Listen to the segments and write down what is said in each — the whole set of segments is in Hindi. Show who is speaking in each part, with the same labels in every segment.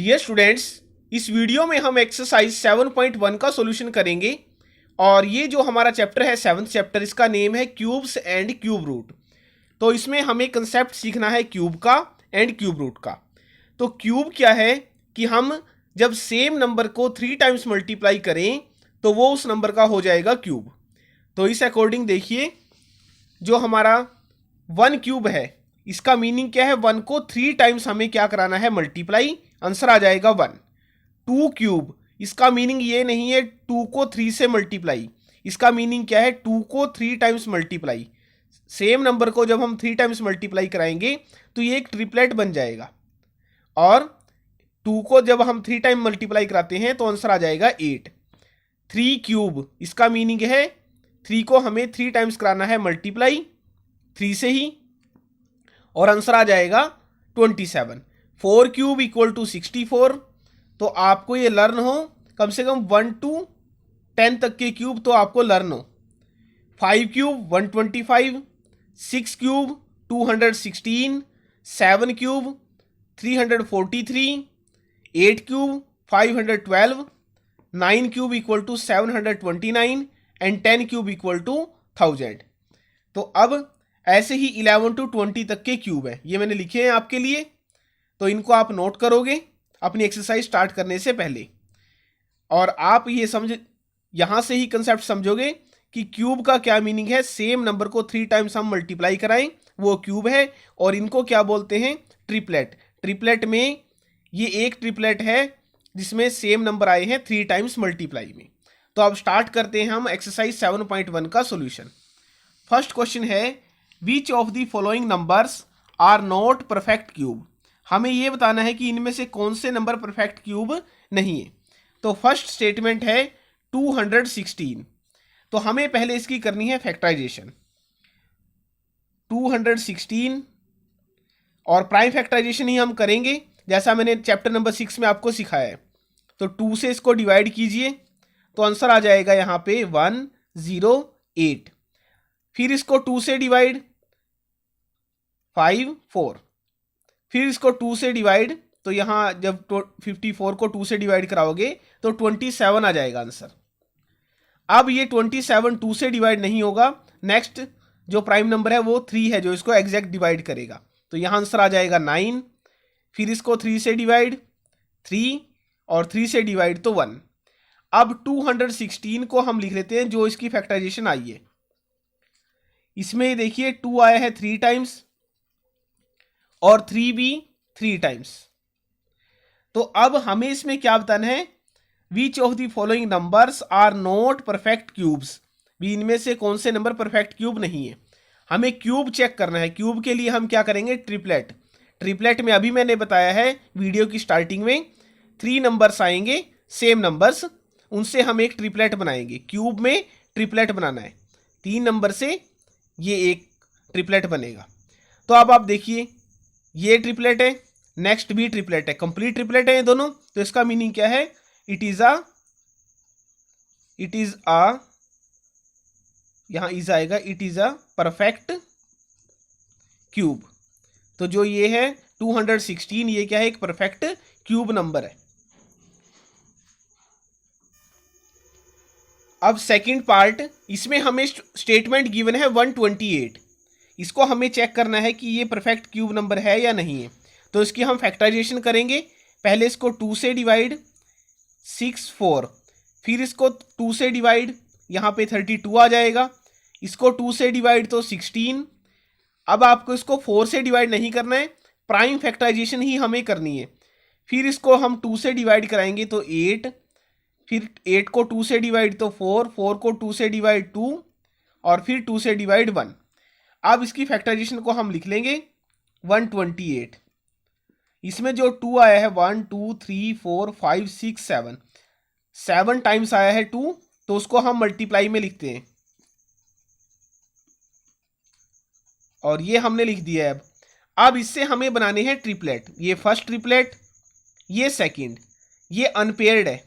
Speaker 1: डियर स्टूडेंट्स, इस वीडियो में हम एक्सरसाइज 7.1 का सॉल्यूशन करेंगे और ये जो हमारा चैप्टर है 7th चैप्टर, इसका नेम है क्यूब्स एंड क्यूब रूट। तो इसमें हमें कंसेप्ट सीखना है क्यूब का एंड क्यूब रूट का। तो क्यूब क्या है कि हम जब सेम नंबर को 3 टाइम्स मल्टीप्लाई करें तो वो उस नंबर का हो जाएगा क्यूब। तो इस अकॉर्डिंग देखिए, जो हमारा 1 क्यूब है इसका मीनिंग क्या है, 1 को 3 टाइम्स हमें क्या कराना है, मल्टीप्लाई, आंसर आ जाएगा 1। 2 क्यूब, इसका मीनिंग ये नहीं है 2 को 3 से मल्टीप्लाई, इसका मीनिंग क्या है 2 को 3 टाइम्स मल्टीप्लाई। सेम नंबर को जब हम 3 टाइम्स मल्टीप्लाई कराएंगे तो ये एक ट्रिपलेट बन जाएगा, और 2 को जब हम 3 टाइम मल्टीप्लाई कराते हैं तो आंसर आ जाएगा 8। 3 क्यूब, इसका मीनिंग है 3 को हमें 3 टाइम्स कराना है मल्टीप्लाई 3 से ही, और आंसर आ जाएगा 27। 4 क्यूब इक्वल टू 64। तो आपको ये लर्न हो, कम से कम 1 to 10 तक के क्यूब तो आपको लर्न हो। 5 cube 125, 6 cube 216, 7 cube 343, 8 cube 512, 9 cube equal to 729 and 10 cube equal to 1000। तो अब ऐसे ही 11 to 20 तक के क्यूब है, ये मैंने लिखे हैं आपके लिए, तो इनको आप नोट करोगे अपनी एक्सरसाइज स्टार्ट करने से पहले। और आप ये समझ, यहाँ से ही कंसेप्ट समझोगे कि क्यूब का क्या मीनिंग है। सेम नंबर को 3 टाइम्स हम मल्टीप्लाई कराएं वो क्यूब है, और इनको क्या बोलते हैं, ट्रिपलेट। ट्रिपलेट में ये एक ट्रिपलेट है जिसमें सेम नंबर आए हैं 3 टाइम्स मल्टीप्लाई में। तो अब स्टार्ट करते हैं हम एक्सरसाइज 7.1 का सॉल्यूशन। फर्स्ट क्वेश्चन है, which of the following numbers are not perfect cube. हमें यह बताना है कि इनमें से कौन से नंबर परफेक्ट क्यूब नहीं है। तो फर्स्ट स्टेटमेंट है 216। तो हमें पहले इसकी करनी है फैक्टराइजेशन। 216 और प्राइम फैक्टराइजेशन ही हम करेंगे जैसा मैंने चैप्टर नंबर 6 में आपको सिखाया है। तो 2 से इसको डिवाइड कीजिए तो आंसर आ जाएगा यहाँ पे 108। फिर इसको 2 से डिवाइड 5 4, फिर इसको 2 से डिवाइड, तो यहाँ जब 54 को 2 से डिवाइड कराओगे तो 27 आ जाएगा आंसर। अब ये 27 2 से डिवाइड नहीं होगा, नेक्स्ट जो प्राइम नंबर है वो 3 है जो इसको एग्जैक्ट डिवाइड करेगा, तो यहाँ आंसर आ जाएगा 9। फिर इसको 3 से डिवाइड 3, और 3 से डिवाइड तो 1। अब 216 को हम लिख लेते हैं जो इसकी फैक्टराइजेशन आई है। इसमें देखिए 2 आया है 3 टाइम्स और 3 भी 3 टाइम्स। तो अब हमें इसमें क्या बताना है, which of the following numbers are not perfect cubes. भी इनमें से कौन से नंबर परफेक्ट क्यूब नहीं है। हमें क्यूब चेक करना है। क्यूब के लिए हम क्या करेंगे, ट्रिपलेट। ट्रिपलेट में अभी मैंने बताया है वीडियो की स्टार्टिंग में, 3 नंबर्स आएंगे सेम नंबर्स, उनसे हम एक ट्रिपलेट बनाएंगे। क्यूब में ट्रिपलेट बनाना है, 3 नंबर से ये एक ट्रिपलेट बनेगा। तो अब आप देखिए, ये ट्रिपलेट है, नेक्स्ट भी ट्रिपलेट है, कंप्लीट ट्रिपलेट है ये दोनों। तो इसका मीनिंग क्या है, इट इज अ यहां इज आएगा, it is a perfect cube. तो जो ये है 216, ये क्या है, एक परफेक्ट क्यूब नंबर है। अब सेकंड पार्ट, इसमें हमें स्टेटमेंट गिवन है 128। इसको हमें चेक करना है कि ये परफेक्ट क्यूब नंबर है या नहीं है। तो इसकी हम फैक्टराइजेशन करेंगे। पहले इसको 2 से डिवाइड 6 4, फिर इसको 2 से डिवाइड, यहाँ पे 32 आ जाएगा। इसको 2 से डिवाइड तो 16। अब आपको इसको 4 से डिवाइड नहीं करना है, प्राइम फैक्टराइजेशन ही हमें करनी है। फिर इसको हम 2 से डिवाइड कराएंगे तो 8, फिर 8 को 2 से डिवाइड तो 4, 4 को 2 से डिवाइड 2, और फिर 2 से डिवाइड 1। अब इसकी फैक्टराइजेशन को हम लिख लेंगे 128। इसमें जो 2 आया है 1 2 3 4 5 6 7, 7 टाइम्स आया है 2, तो उसको हम मल्टीप्लाई में लिखते हैं, और ये हमने लिख दिया है। अब इससे हमें बनाने हैं ट्रिपलेट। ये फर्स्ट ट्रिपलेट, ये सेकंड, ये अनपेयर्ड है,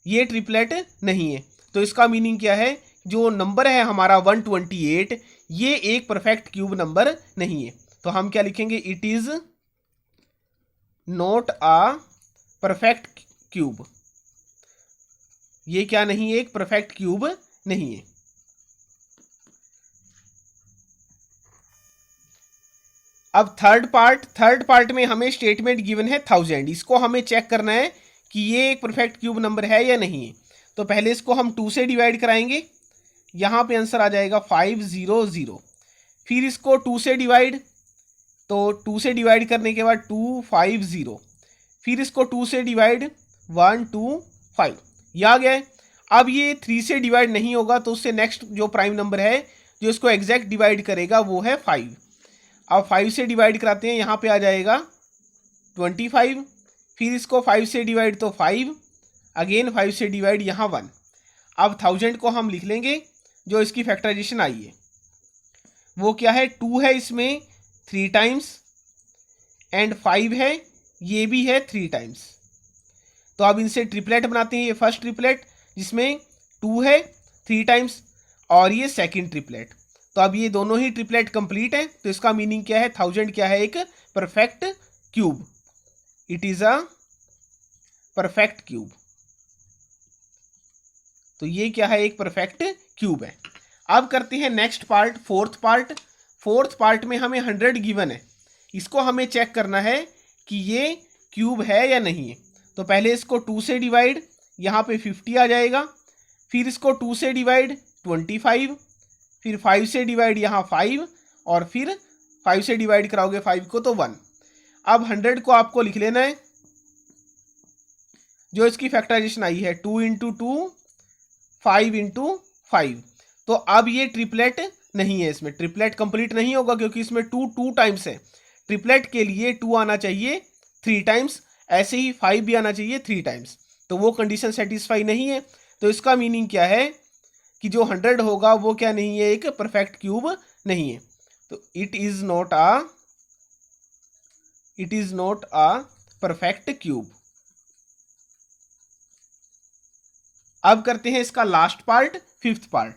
Speaker 1: ये ट्रिपलेट नहीं है। तो इसका मीनिंग क्या है, जो नंबर है हमारा 128, ये एक परफेक्ट क्यूब नंबर नहीं है। तो हम क्या लिखेंगे, it is not a perfect cube. ये क्या नहीं है, एक परफेक्ट क्यूब नहीं है। अब थर्ड पार्ट में हमें स्टेटमेंट गिवन है 1000। इसको हमें चेक करना है कि ये एक परफेक्ट क्यूब नंबर है या नहीं है। तो पहले इसको हम 2 से डिवाइड कराएंगे, यहाँ पे आंसर आ जाएगा 500। फिर इसको 2 से डिवाइड, तो 2 से डिवाइड करने के बाद 250। फिर इसको 2 से डिवाइड 125, ये आ गया है। अब ये 3 से डिवाइड नहीं होगा, तो उससे नेक्स्ट जो प्राइम नंबर है जो इसको एग्जैक्ट डिवाइड करेगा वो है 5। अब 5 से डिवाइड कराते हैं, यहाँ पे आ जाएगा 25। फिर इसको 5 से डिवाइड तो 5, अगेन 5 से डिवाइड यहाँ 1। अब 1000 को हम लिख लेंगे, जो इसकी फैक्टराइजेशन आई है वो क्या है, 2 है इसमें 3 टाइम्स एंड 5 है, ये भी है 3 टाइम्स। तो अब इनसे ट्रिपलेट बनाते हैं। ये फर्स्ट ट्रिपलेट जिसमें 2 है 3 टाइम्स और ये सेकंड ट्रिपलेट। तो अब ये दोनों ही ट्रिपलेट कंप्लीट है। तो इसका मीनिंग क्या है, 1000 क्या है, एक perfect cube. It is a perfect cube. तो ये क्या है, एक परफेक्ट क्यूब है। अब करते हैं नेक्स्ट पार्ट, फोर्थ पार्ट में हमें 100 गिवन है। इसको हमें चेक करना है कि ये क्यूब है या नहीं है। तो पहले इसको 2 से डिवाइड, यहाँ पे 50 आ जाएगा। फिर इसको 2 से डिवाइड 25, फिर 5 से डिवाइड यहाँ 5, और फिर 5 से डिवाइड कराओगे 5 को तो 1। अब 100 को आपको लिख लेना है, जो इसकी फैक्टराइजेशन आई है 2 × 2 5 × 5। तो अब ये ट्रिपलेट नहीं है, इसमें ट्रिपलेट कंप्लीट नहीं होगा क्योंकि इसमें 2 टाइम्स है। ट्रिपलेट के लिए 2 आना चाहिए 3 टाइम्स, ऐसे ही 5 भी आना चाहिए 3 टाइम्स। तो वो कंडीशन सेटिस्फाई नहीं है। तो इसका मीनिंग क्या है कि जो 100 होगा वो क्या नहीं है, एक परफेक्ट क्यूब नहीं है। तो it is not a perfect cube. अब करते हैं इसका लास्ट पार्ट, 5th पार्ट।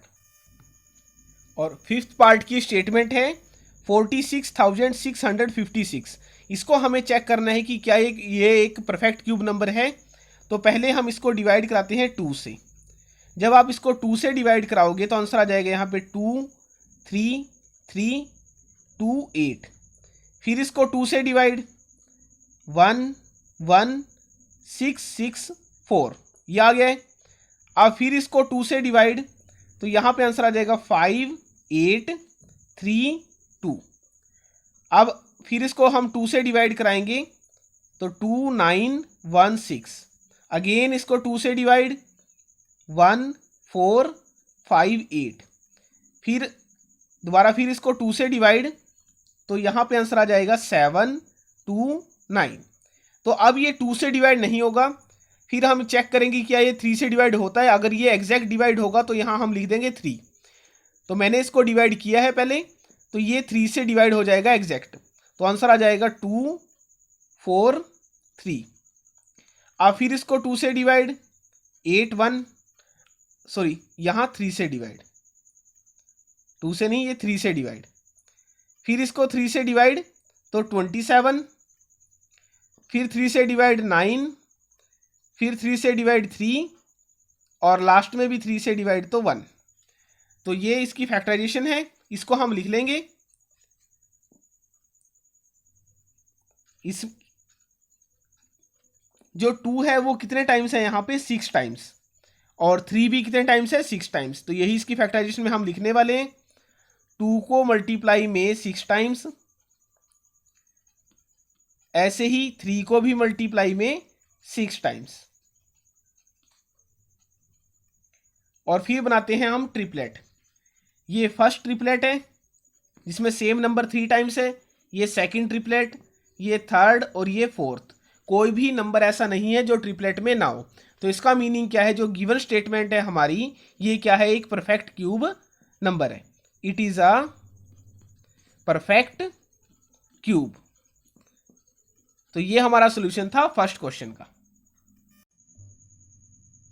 Speaker 1: और 5th पार्ट की स्टेटमेंट है 46,656। इसको हमें चेक करना है कि क्या ये एक परफेक्ट क्यूब नंबर है। तो पहले हम इसको डिवाइड कराते हैं 2 से। जब आप इसको 2 से डिवाइड कराओगे तो आंसर आ जाएगा यहाँ पे 2 3 3 2 8। फिर इसको 2 से डिवाइड 1 1 6 6 4, ये आ गया है। अब फिर इसको 2 से डिवाइड, तो यहाँ पे आंसर आ जाएगा 5 8 3 2। अब फिर इसको हम 2 से डिवाइड कराएंगे तो 2 9 1 6। अगेन इसको 2 से डिवाइड 1 4 5 8। फिर दोबारा फिर इसको 2 से डिवाइड, तो यहाँ पे आंसर आ जाएगा 7 2 9। तो अब ये 2 से डिवाइड नहीं होगा। फिर हम चेक करेंगे क्या ये 3 से डिवाइड होता है। अगर ये एग्जैक्ट डिवाइड होगा तो यहाँ हम लिख देंगे 3। तो मैंने इसको डिवाइड किया है पहले, तो ये 3 से डिवाइड हो जाएगा एग्जैक्ट। तो आंसर आ जाएगा 2 4 3। अब फिर इसको 2 से डिवाइड 8 1, सॉरी यहाँ 3 से डिवाइड, 2 से नहीं, ये 3 से डिवाइड। फिर इसको 3 से डिवाइड तो 27, फिर 3 से डिवाइड 9, फिर 3 से डिवाइड 3, और लास्ट में भी 3 से डिवाइड तो 1। तो ये इसकी फैक्टराइजेशन है। इसको हम लिख लेंगे। इस जो 2 है वो कितने टाइम्स है यहाँ पे, 6 टाइम्स, और 3 भी कितने टाइम्स है, 6 टाइम्स। तो यही इसकी फैक्टराइजेशन में हम लिखने वाले हैं। 2 को मल्टीप्लाई में 6 टाइम्स, ऐसे ही 3 को भी मल्टीप्लाई में 6 टाइम्स, और फिर बनाते हैं हम ट्रिपलेट। ये फर्स्ट ट्रिपलेट है जिसमें सेम नंबर 3 टाइम्स है। ये सेकंड ट्रिपलेट, ये थर्ड, और ये फोर्थ। कोई भी नंबर ऐसा नहीं है जो ट्रिपलेट में ना हो। तो इसका मीनिंग क्या है, जो गिवन स्टेटमेंट है हमारी, ये क्या है, एक परफेक्ट क्यूब नंबर है। It is a perfect cube. तो ये हमारा सोल्यूशन था फर्स्ट क्वेश्चन का।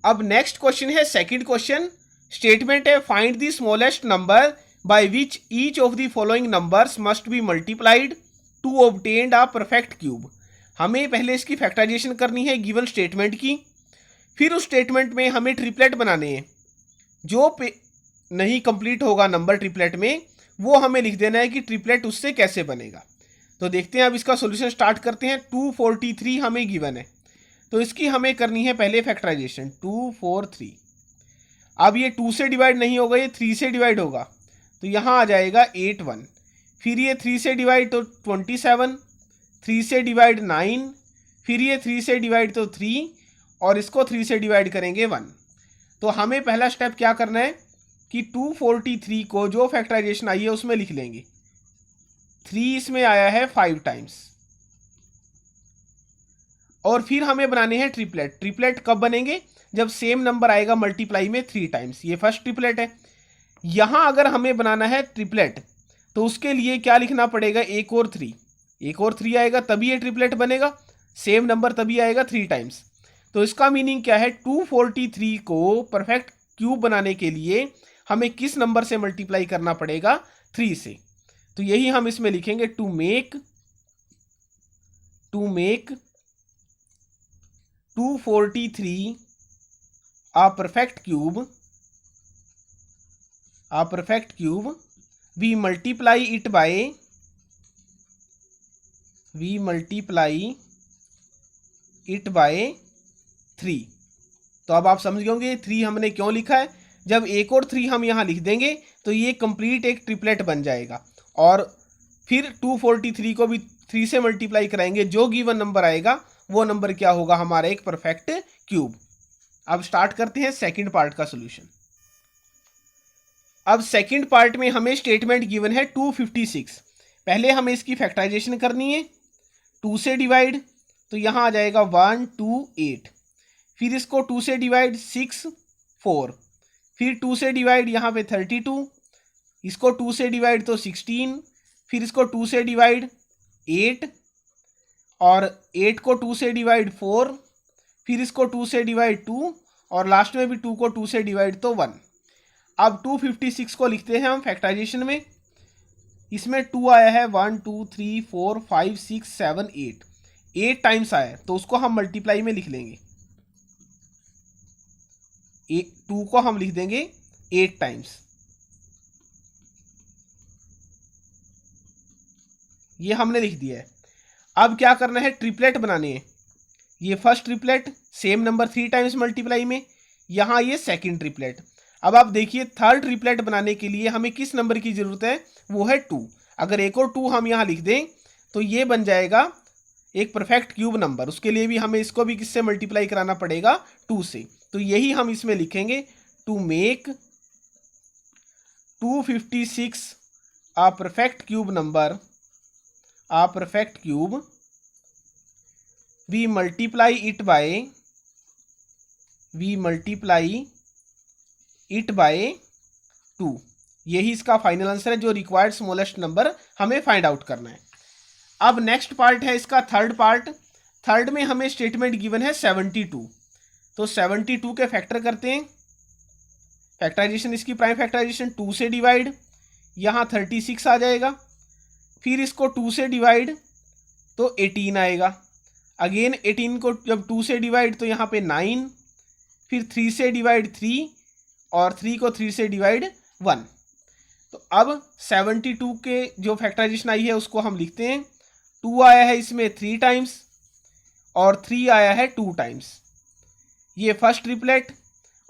Speaker 1: अब नेक्स्ट क्वेश्चन है सेकंड क्वेश्चन। स्टेटमेंट है find the smallest number by which each of the following numbers must be multiplied to obtain a perfect cube. हमें पहले इसकी फैक्टराइजेशन करनी है गिवन स्टेटमेंट की, फिर उस स्टेटमेंट में हमें ट्रिपलेट बनाने हैं। जो नहीं कंप्लीट होगा नंबर ट्रिपलेट में, वो हमें लिख देना है कि ट्रिपलेट उससे कैसे बनेगा। तो देखते हैं, अब इसका सॉल्यूशन स्टार्ट करते हैं। 243 हमें गिवन है, तो इसकी हमें करनी है पहले फैक्टराइजेशन। 243, अब ये 2 से डिवाइड नहीं होगा, ये 3 से डिवाइड होगा, तो यहाँ आ जाएगा 81। फिर ये 3 से डिवाइड तो 27, 3 से डिवाइड 9, फिर ये 3 से डिवाइड तो 3, और इसको 3 से डिवाइड करेंगे 1। तो हमें पहला स्टेप क्या करना है कि 243 को जो फैक्टराइजेशन आई है उसमें लिख लेंगे। 3 इसमें आया है 5 टाइम्स, और फिर हमें बनाने हैं ट्रिपलेट। ट्रिपलेट कब बनेंगे? जब सेम नंबर आएगा मल्टीप्लाई में 3 टाइम्स। ये फर्स्ट ट्रिपलेट है। यहाँ अगर हमें बनाना है ट्रिपलेट, तो उसके लिए क्या लिखना पड़ेगा? एक और 3 आएगा तभी ये ट्रिपलेट बनेगा, सेम नंबर तभी आएगा 3 टाइम्स। तो इसका मीनिंग क्या है? 243 को परफेक्ट क्यूब बनाने के लिए हमें किस नंबर से मल्टीप्लाई करना पड़ेगा? 3 से। तो यही हम इसमें लिखेंगे, to make 243 a perfect cube, we multiply it by 3। तो अब आप समझ गए होंगे 3 हमने क्यों लिखा है। जब एक और 3 हम यहाँ लिख देंगे तो ये कंप्लीट एक ट्रिपलेट बन जाएगा, और फिर 243 को भी 3 से मल्टीप्लाई कराएंगे, जो गिवन नंबर आएगा वो नंबर क्या होगा? हमारा एक परफेक्ट क्यूब। अब स्टार्ट करते हैं सेकंड पार्ट का सॉल्यूशन। अब सेकंड पार्ट में हमें स्टेटमेंट गिवन है 256। पहले हमें इसकी फैक्टराइजेशन करनी है। 2 से डिवाइड तो यहाँ आ जाएगा 128, फिर इसको 2 से डिवाइड 6 4, फिर 2 से डिवाइड यहाँ पे 32, इसको 2 से डिवाइड तो 16, फिर इसको 2 से डिवाइड 8, और 8 को 2 से डिवाइड 4, फिर इसको 2 से डिवाइड 2, और लास्ट में भी 2 को 2 से डिवाइड तो 1। अब 256 को लिखते हैं हम फैक्टराइजेशन में। इसमें 2 आया है, 1 2 3 4 5 6 7 8 टाइम्स आया है, तो उसको हम मल्टीप्लाई में लिख लेंगे। 2 को हम लिख देंगे 8 टाइम्स। ये हमने लिख दिया है। अब क्या करना है? ट्रिपलेट बनाने हैं। ये first triplet same number 3 times multiply में, यहाँ ये सेकंड ट्रिपलेट। अब आप देखिए, थर्ड ट्रिपलेट बनाने के लिए हमें किस नंबर की जरूरत है? वो है 2। अगर एक और 2 हम यहाँ लिख दें तो ये बन जाएगा एक परफेक्ट क्यूब नंबर। उसके लिए भी हमें इसको भी किससे मल्टीप्लाई कराना पड़ेगा? 2 से। तो यही हम इसमें लिखेंगे, to make 256 a perfect cube number, we multiply it by 2। यही इसका फाइनल आंसर है, जो रिक्वायर्ड स्मॉलेस्ट नंबर हमें फाइंड आउट करना है। अब नेक्स्ट पार्ट है इसका थर्ड पार्ट। थर्ड में हमें स्टेटमेंट गिवन है 72। तो 72 के फैक्टर करते हैं। फैक्टराइजेशन इसकी प्राइम फैक्टराइजेशन 2 से डिवाइड, यहाँ 36 आ जाएगा, फिर इसको 2 से डिवाइड तो 18 आएगा। अगेन 18 को जब 2 से डिवाइड तो यहाँ पे 9, फिर 3 से डिवाइड 3, और 3 को 3 से डिवाइड 1। तो अब 72 के जो फैक्टराइजेशन आई है उसको हम लिखते हैं। 2 आया है इसमें 3 टाइम्स, और 3 आया है 2 टाइम्स। ये फर्स्ट ट्रिपलेट।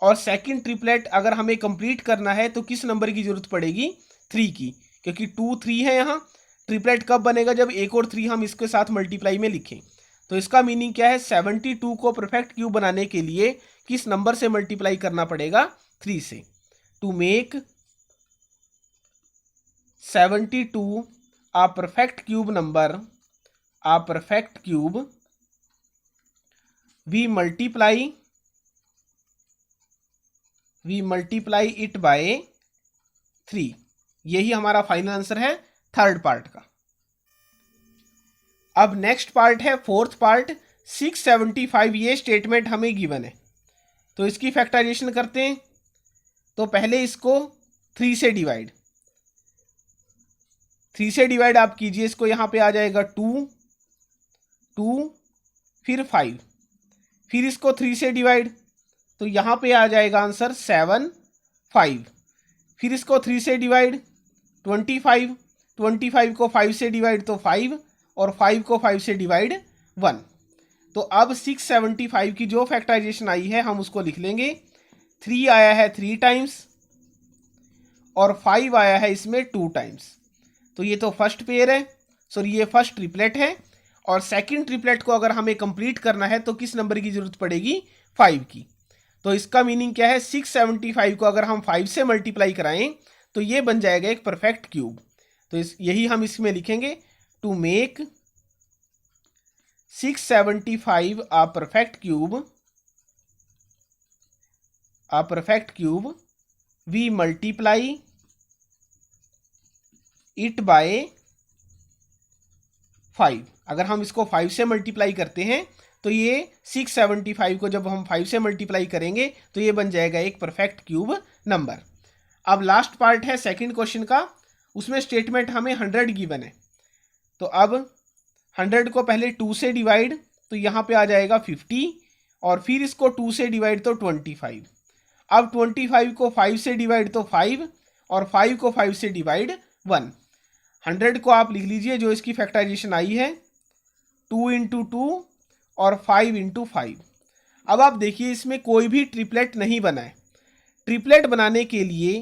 Speaker 1: और सेकंड ट्रिपलेट अगर हमें कंप्लीट करना है तो किस नंबर की जरूरत पड़ेगी? 3 की, क्योंकि 2 3 है यहाँ। ट्रिपलेट कब बनेगा? जब एक और 3 हम इसके साथ मल्टीप्लाई में लिखें। तो इसका मीनिंग क्या है? 72 को परफेक्ट क्यूब बनाने के लिए किस नंबर से मल्टीप्लाई करना पड़ेगा? 3 से। To make 72 a perfect cube number, we multiply it by 3। यही हमारा फाइनल आंसर है थर्ड पार्ट का। अब नेक्स्ट पार्ट है फोर्थ पार्ट। 675 ये स्टेटमेंट हमें गिवन है, तो इसकी फैक्टराइजेशन करते हैं। तो पहले इसको 3 से डिवाइड, 3 से डिवाइड आप कीजिए, इसको यहाँ पे आ जाएगा 2, 2 फिर 5, फिर इसको 3 से डिवाइड, तो यहाँ पे आ जाएगा आंसर 7 5। फिर इसको 3 से डिवाइड 25, 25 को 5 से डिवाइड तो 5, और 5 को 5 से डिवाइड 1। तो अब 675 की जो फैक्टराइजेशन आई है हम उसको लिख लेंगे। 3 आया है 3 टाइम्स और 5 आया है इसमें 2 टाइम्स। तो ये तो फर्स्ट पेयर है, सॉरी ये फर्स्ट ट्रिपलेट है। और सेकंड ट्रिपलेट को अगर हमें कंप्लीट करना है तो किस नंबर की जरूरत पड़ेगी? 5 की। तो इसका मीनिंग क्या है? 675 को अगर हम 5 से मल्टीप्लाई कराएं तो ये बन जाएगा एक परफेक्ट क्यूब। तो यही हम इसमें लिखेंगे, to make 675 a perfect cube we multiply it by 5। अगर हम इसको 5 से मल्टीप्लाई करते हैं तो ये 675 को जब हम 5 से मल्टीप्लाई करेंगे तो ये बन जाएगा एक परफेक्ट क्यूब नंबर। अब लास्ट पार्ट है सेकंड क्वेश्चन का, उसमें स्टेटमेंट हमें 100 गिवन है। तो अब 100 को पहले 2 से डिवाइड, तो यहाँ पे आ जाएगा 50, और फिर इसको 2 से डिवाइड तो 25। अब 25 को 5 से डिवाइड तो 5, और 5 को 5 से डिवाइड 1। 100 को आप लिख लीजिए, जो इसकी फैक्टराइजेशन आई है 2 × 2 और 5 × 5। अब आप देखिए इसमें कोई भी ट्रिपलेट नहीं बना है। ट्रिपलेट बनाने के लिए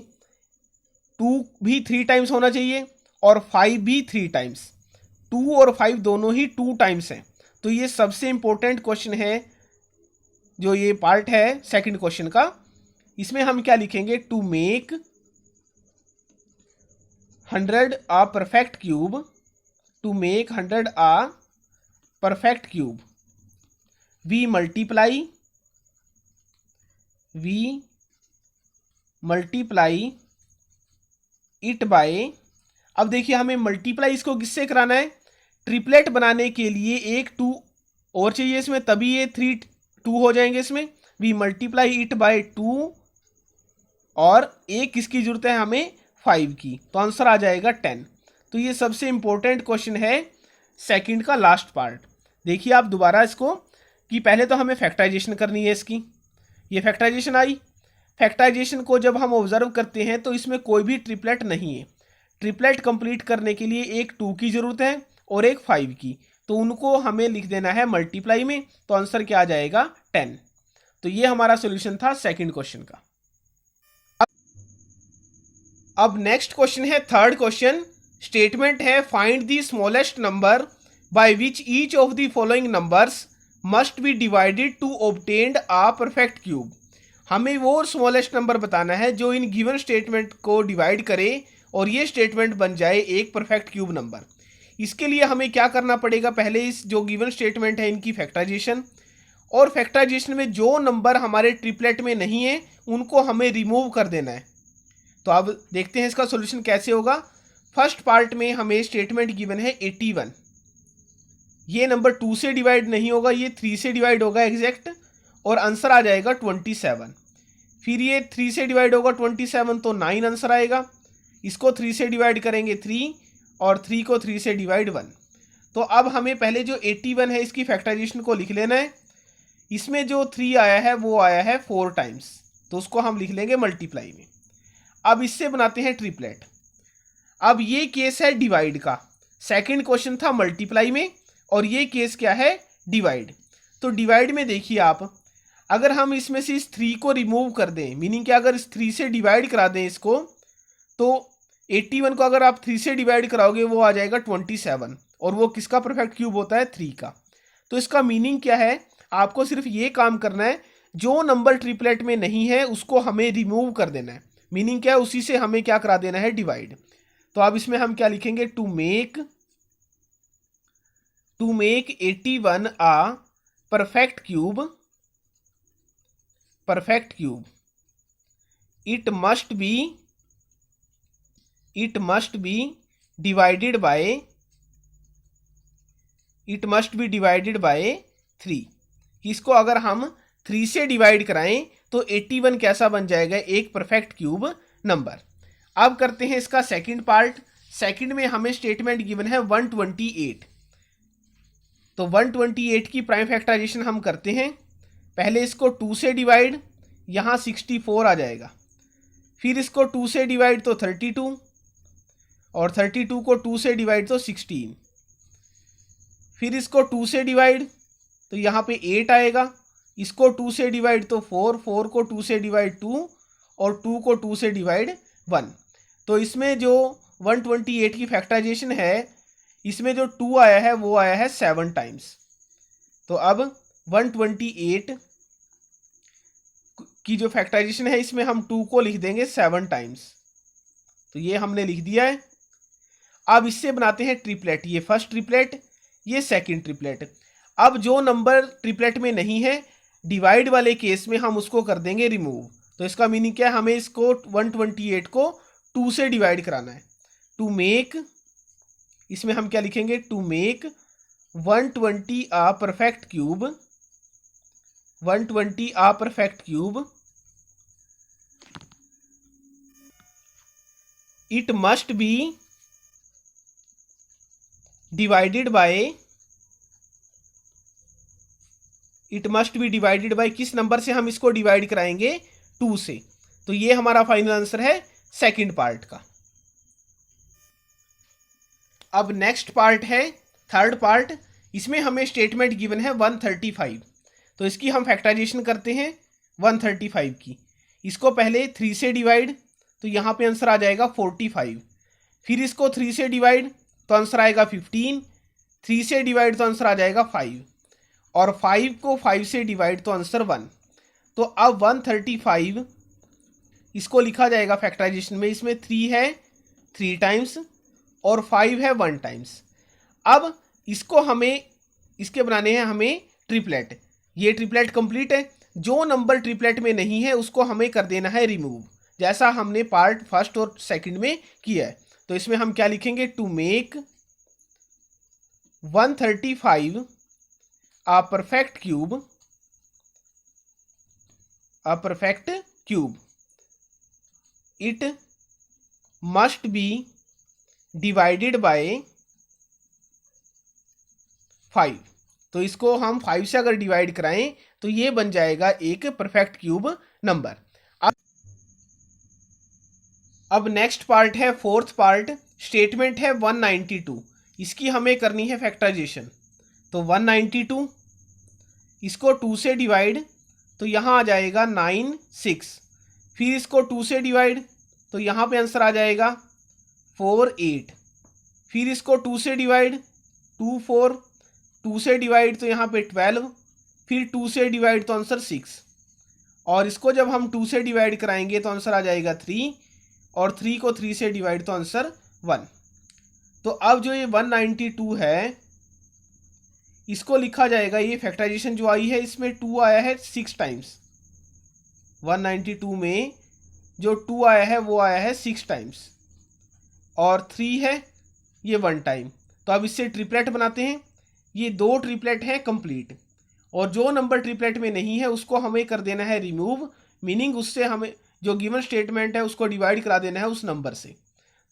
Speaker 1: 2 भी 3 टाइम्स होना चाहिए और 5 भी 3 टाइम्स। 2 और 5 दोनों ही 2 टाइम्स हैं। तो ये सबसे इंपॉर्टेंट क्वेश्चन है, जो ये पार्ट है सेकंड क्वेश्चन का। इसमें हम क्या लिखेंगे? To make 100 a perfect cube, to make 100 a perfect cube we multiply it by। अब देखिए हमें मल्टीप्लाई इसको किससे कराना है? ट्रिपलेट बनाने के लिए एक 2 और चाहिए इसमें, तभी ये 3 2 हो जाएंगे इसमें। वी मल्टीप्लाई इट बाय 2, और एक किसकी जरूरत है हमें? 5 की। तो आंसर आ जाएगा 10। तो ये सबसे इंपॉर्टेंट क्वेश्चन है सेकंड का लास्ट पार्ट। देखिए आप दोबारा इसको, कि पहले तो हमें फैक्टराइजेशन करनी है इसकी। ये फैक्टराइजेशन आई। फैक्टराइजेशन को जब हम ऑब्जर्व करते हैं तो इसमें कोई भी ट्रिपलेट नहीं है। ट्रिपलेट कंप्लीट करने के लिए एक 2 की जरूरत है और एक 5 की, तो उनको हमें लिख देना है मल्टीप्लाई में। तो आंसर क्या आ जाएगा? 10। तो ये हमारा सॉल्यूशन था सेकंड क्वेश्चन का। अब नेक्स्ट क्वेश्चन है थर्ड क्वेश्चन। स्टेटमेंट है find the smallest number by which each of the following numbers must be divided to obtained a perfect cube. हमें वो स्मॉलेस्ट नंबर बताना है जो इन गिवन स्टेटमेंट को डिवाइड करे और ये स्टेटमेंट बन जाए एक परफेक्ट क्यूब नंबर। इसके लिए हमें क्या करना पड़ेगा? पहले इस जो गिवन स्टेटमेंट है इनकी फैक्टराइजेशन, और फैक्टराइजेशन में जो नंबर हमारे ट्रिपलेट में नहीं है उनको हमें रिमूव कर देना है। तो अब देखते हैं इसका सॉल्यूशन कैसे होगा। फर्स्ट पार्ट में हमें स्टेटमेंट गिवन है 81। ये नंबर 2 से डिवाइड नहीं होगा, ये 3 से डिवाइड होगा एग्जैक्ट, और आंसर आ जाएगा 27। फिर ये 3 से डिवाइड होगा 27, तो 9 आंसर आएगा। इसको 3 से डिवाइड करेंगे 3, और 3 को 3 से डिवाइड 1। तो अब हमें पहले जो 81 है इसकी फैक्टराइजेशन को लिख लेना है। इसमें जो 3 आया है वो आया है 4 टाइम्स, तो उसको हम लिख लेंगे मल्टीप्लाई में। अब इससे बनाते हैं ट्रिपलेट। अब ये केस है डिवाइड का, सेकंड क्वेश्चन था मल्टीप्लाई में, और ये केस क्या है? डिवाइड। तो डिवाइड में देखिए आप, अगर हम इसमें से इस 3 को रिमूव कर दें, मीनिंग क्या, अगर इस 3 से डिवाइड करा दें इसको, तो 81 को अगर आप 3 से डिवाइड कराओगे वो आ जाएगा 27, और वो किसका परफेक्ट क्यूब होता है? 3 का। तो इसका मीनिंग क्या है? आपको सिर्फ ये काम करना है, जो नंबर ट्रिपलेट में नहीं है उसको हमें रिमूव कर देना है। मीनिंग क्या है? उसी से हमें क्या करा देना है? डिवाइड। तो अब इसमें हम क्या लिखेंगे? To make 81 a perfect cube it must be divided by 3। इसको अगर हम 3 से डिवाइड कराएं तो 81 कैसा बन जाएगा? एक परफेक्ट क्यूब नंबर। अब करते हैं इसका सेकंड पार्ट। सेकंड में हमें स्टेटमेंट गिवन है 128। तो 128 की प्राइम फैक्टराइजेशन हम करते हैं। पहले इसको 2 से डिवाइड, यहाँ 64 आ जाएगा। फिर इसको 2 से डिवाइड तो 32, और 32 को 2 से डिवाइड तो 16। फिर इसको 2 से डिवाइड तो यहाँ पे 8 आएगा। इसको 2 से डिवाइड तो 4, 4 को 2 से डिवाइड 2, और 2 को 2 से डिवाइड 1। तो इसमें जो 128 की फैक्टराइजेशन है, इसमें जो 2 आया है वो आया है 7 टाइम्स। तो अब 128 की जो फैक्टराइजेशन है, इसमें हम 2 को लिख देंगे 7 टाइम्स। तो ये हमने लिख दिया है। अब इससे बनाते हैं ट्रिपलेट। ये फर्स्ट ट्रिपलेट, ये सेकंड ट्रिपलेट। अब जो नंबर ट्रिपलेट में नहीं है, डिवाइड वाले केस में हम उसको कर देंगे रिमूव। तो इसका मीनिंग क्या है, हमें इसको 128 को 2 से डिवाइड कराना है। टू मेक, इसमें हम क्या लिखेंगे, to make 120 a perfect cube, 120 a perfect cube, it must be divided by, it must be divided by किस नंबर से हम इसको डिवाइड कराएंगे, 2 से। तो ये हमारा फाइनल आंसर है सेकंड पार्ट का। अब नेक्स्ट पार्ट है थर्ड पार्ट। इसमें हमें स्टेटमेंट गिवन है 135। तो इसकी हम फैक्टराइजेशन करते हैं 135 की। इसको पहले 3 से डिवाइड, तो यहाँ पे आंसर आ जाएगा 45। फिर इसको 3 से डिवाइड तो आंसर आएगा 15। 3 से डिवाइड तो आंसर आ जाएगा 5, और 5 को 5 से डिवाइड तो आंसर 1। तो अब 135 इसको लिखा जाएगा फैक्टराइजेशन में। इसमें 3 है 3 टाइम्स, और 5 है 1 टाइम्स। अब इसको हमें इसके बनाने हैं हमें ट्रिपलेट। ये ट्रिपलेट कंप्लीट है। जो नंबर ट्रिपलेट में नहीं है उसको हमें कर देना है रिमूव, जैसा हमने पार्ट फर्स्ट और सेकंड में किया है। तो इसमें हम क्या लिखेंगे, to make 135 a perfect cube, a perfect cube, it must be divided by 5। तो इसको हम 5 से अगर डिवाइड कराएं तो ये बन जाएगा एक परफेक्ट क्यूब नंबर। अब नेक्स्ट पार्ट है फोर्थ पार्ट। स्टेटमेंट है 192। इसकी हमें करनी है फैक्टराइजेशन। तो 192 इसको 2 से डिवाइड तो यहाँ आ जाएगा 9 6। फिर इसको 2 से डिवाइड तो यहाँ पे आंसर आ जाएगा 4 8। फिर इसको 2 से डिवाइड 2 4, 2 से डिवाइड तो यहाँ पे 12। फिर 2 से डिवाइड तो आंसर 6, और इसको जब हम 2 से डिवाइड कराएंगे तो आंसर आ जाएगा 3, और 3 को 3 से डिवाइड तो आंसर 1। तो अब जो ये 192 है इसको लिखा जाएगा, ये फैक्टराइजेशन जो आई है इसमें 2 आया है 6 टाइम्स। 192 में जो 2 आया है वो आया है 6 टाइम्स, और 3 है ये 1 टाइम। तो अब इससे ट्रिपलेट बनाते हैं। ये 2 ट्रिपलेट हैं कंप्लीट, और जो नंबर ट्रिपलेट में नहीं है उसको हमें कर देना है रिमूव, मीनिंग उससे हमें जो गिवन स्टेटमेंट है उसको डिवाइड करा देना है उस नंबर से।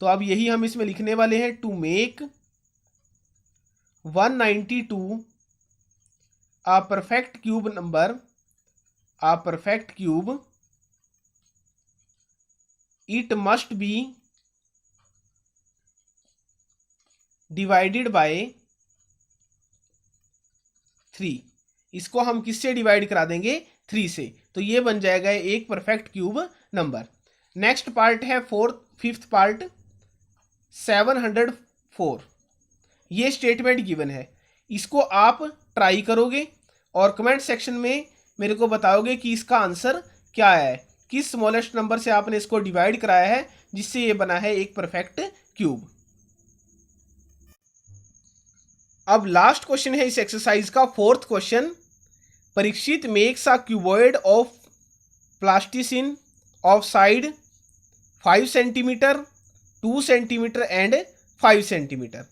Speaker 1: तो अब यही हम इसमें लिखने वाले हैं, to make 192 a perfect cube number, a perfect cube, it must be divided by 3। इसको हम किससे डिवाइड करा देंगे, 3 से। तो ये बन जाएगा एक perfect cube number. Next part है फिफ्थ पार्ट 704। ये स्टेटमेंट गिवन है। इसको आप ट्राई करोगे और कमेंट सेक्शन में मेरे को बताओगे कि इसका आंसर क्या है, किस स्मॉलेस्ट नंबर से आपने इसको डिवाइड कराया है जिससे ये बना है एक परफेक्ट क्यूब। अब लास्ट क्वेश्चन है इस एक्सरसाइज का, fourth question. Parikshit makes a cuboid of plasticine of side 5 centimetre, 2 centimetre and 5 centimetre.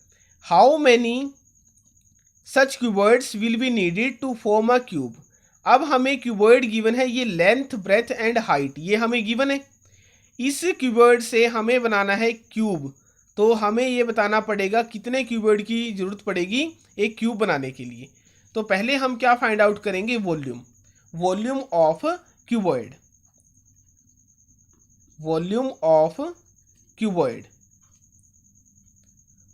Speaker 1: How many such cuboids will be needed to form a cube. अब हमें क्यूबॉइड गिवन है, ये लेंथ ब्रेथ एंड हाइट ये हमें गिवन है। इस क्यूबॉइड से हमें बनाना है क्यूब। तो हमें ये बताना पड़ेगा कितने क्यूबॉइड की जरूरत पड़ेगी एक क्यूब बनाने के लिए। तो पहले हम क्या फाइंड आउट करेंगे, volume of cuboid, volume of cuboid.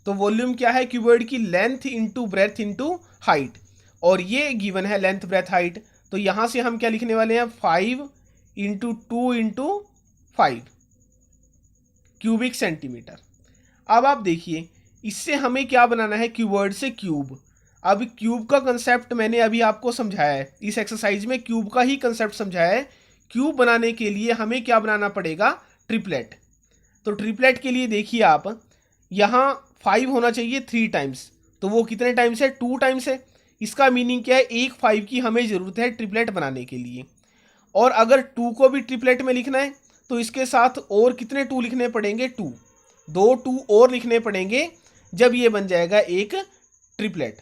Speaker 1: तो वॉल्यूम क्या है क्यूबॉइड की, length into breadth into height, और ये गिवन है लेंथ ब्रेथ हाइट। तो यहां से हम क्या लिखने वाले हैं, 5 इंटू 2 इंटू 5 क्यूबिक सेंटीमीटर। अब आप देखिए इससे हमें क्या बनाना है, क्यूबॉइड से क्यूब। अब क्यूब का कंसेप्ट मैंने अभी आपको समझाया है, इस एक्सरसाइज में क्यूब का ही कंसेप्ट समझाया है। क्यूब बनाने के लिए हमें क्या बनाना पड़ेगा, ट्रिपलेट। तो ट्रिपलेट के लिए देखिए आप, यहाँ 5 होना चाहिए 3 टाइम्स, तो वो कितने टाइम्स है, 2 टाइम्स है। इसका मीनिंग क्या है, एक 5 की हमें ज़रूरत है ट्रिपलेट बनाने के लिए। और अगर 2 को भी ट्रिपलेट में लिखना है तो इसके साथ और कितने 2 लिखने पड़ेंगे, 2 2 और लिखने पड़ेंगे, जब ये बन जाएगा एक ट्रिपलेट।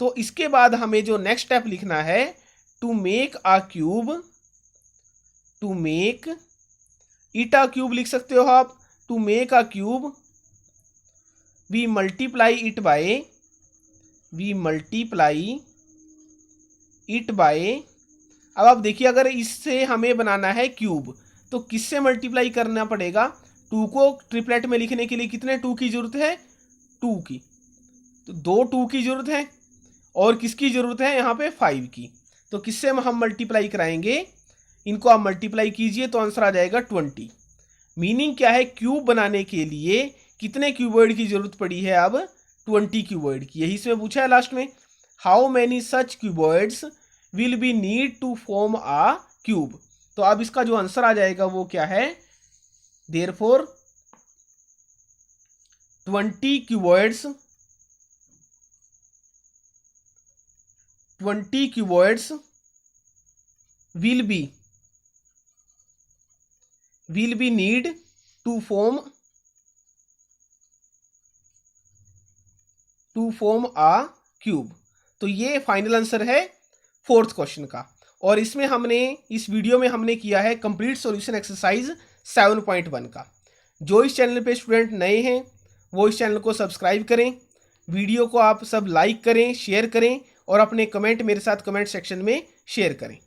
Speaker 1: तो इसके बाद हमें जो नेक्स्ट स्टेप लिखना है, to make a cube, to make it a cube लिख सकते हो आप। To make a cube we multiply it by, we multiply it by. अब आप देखिए अगर इससे हमें बनाना है क्यूब तो किससे मल्टीप्लाई करना पड़ेगा, 2 को ट्रिपलेट में लिखने के लिए कितने 2 की जरूरत है, 2 की। तो 2 2 की जरूरत है, और किसकी जरूरत है यहाँ पे 5 की। तो किससे हम मल्टीप्लाई कराएंगे, इनको आप मल्टीप्लाई कीजिए तो आंसर आ जाएगा 20। मीनिंग क्या है, क्यूब बनाने के लिए कितने क्यूबॉइड की जरूरत पड़ी है, अब 20 क्यूबॉइड की। यही इसमें पूछा है लास्ट में, how many such cuboids will be need to form a cube. तो अब इसका जो आंसर आ जाएगा वो क्या है, therefore 20 cuboids, 20 cuboids will be need to form a cube. तो ये फाइनल आंसर है 4th क्वेश्चन का। और इसमें हमने, इस वीडियो में हमने किया है कंप्लीट सॉल्यूशन एक्सरसाइज 7.1 का। जो इस चैनल पे स्टूडेंट नए हैं वो इस चैनल को सब्सक्राइब करें, वीडियो को आप सब लाइक करें, शेयर करें, और अपने कमेंट मेरे साथ कमेंट सेक्शन में शेयर करें।